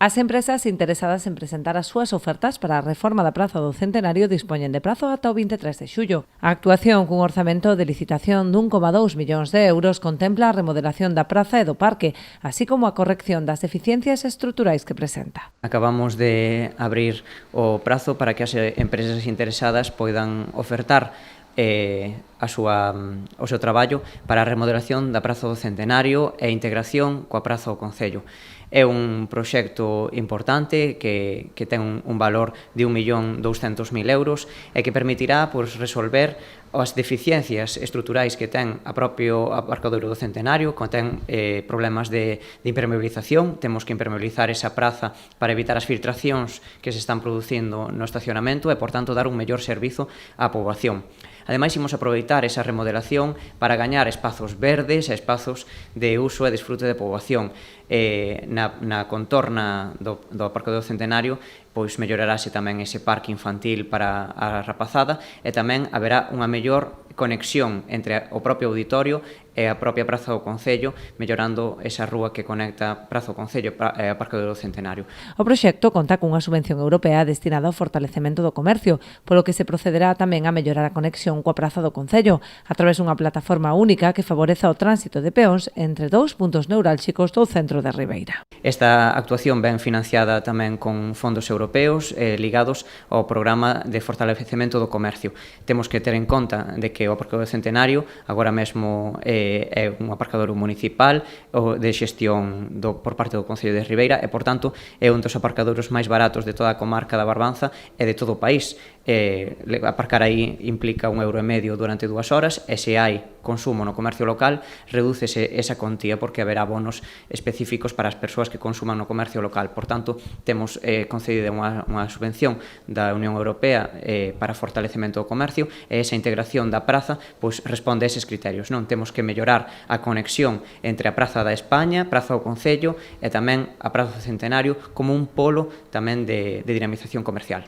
As empresas interesadas en presentar as súas ofertas para a reforma da Praza do Centenario dispoñen de prazo ata o 23 de xullo. A actuación cun orzamento de licitación de 1,2 millóns de euros contempla a remodelación da praza e do parque, así como a corrección das deficiencias estruturais que presenta. Acabamos de abrir o prazo para que as empresas interesadas poidan ofertar o seu traballo para a remodelación da Praza do Centenario e a integración coa Praza do Concello. É un proxecto importante que ten un valor de 1.200.000 euros e que permitirá resolver as deficiencias estruturais que ten a propio aparcadoiro do Centenario, que ten problemas de impermeabilización. Temos que impermeabilizar esa praza para evitar as filtracións que se están producindo no estacionamento e, por tanto, dar un mellor servizo á poboación. Ademais, imos aproveitar esa remodelación para gañar espazos verdes e espazos de uso e desfrute de poboación. Na contorna do Parque do Centenario mellorarase tamén ese parque infantil para a rapazada e tamén haberá unha mellor conexión entre o propio auditorio e a propia Praza do Concello, mellorando esa rúa que conecta Praza do Concello e a Parque do Centenario. O proxecto conta cunha subvención europea destinada ao fortalecemento do comercio, polo que se procederá tamén a mellorar a conexión coa Praza do Concello a través dunha plataforma única que favoreza o tránsito de peóns entre dous puntos neurálxicos do centro de Ribeira. Esta actuación ben financiada tamén con fondos europeos ligados ao programa de fortalecemento do comercio. Temos que ter en conta de que o Parque do Centenario agora mesmo é un aparcadoiro municipal de xestión por parte do Concello de Ribeira e, por tanto, é un dos aparcadoiros máis baratos de toda a comarca da Barbanza e de todo o país. Aparcar aí implica 1,5 € durante 2 horas e se hai consumo no comercio local, redúcese esa contía porque haberá bonos específicos para as persoas que consuman no comercio local. Por tanto, temos concedida unha subvención da Unión Europea para fortalecemento do comercio e esa integración da praza responde a eses criterios. Non temos que mellorar a conexión entre a Praza da España, Praza do Concello e tamén a Praza do Centenario como un polo tamén de dinamización comercial.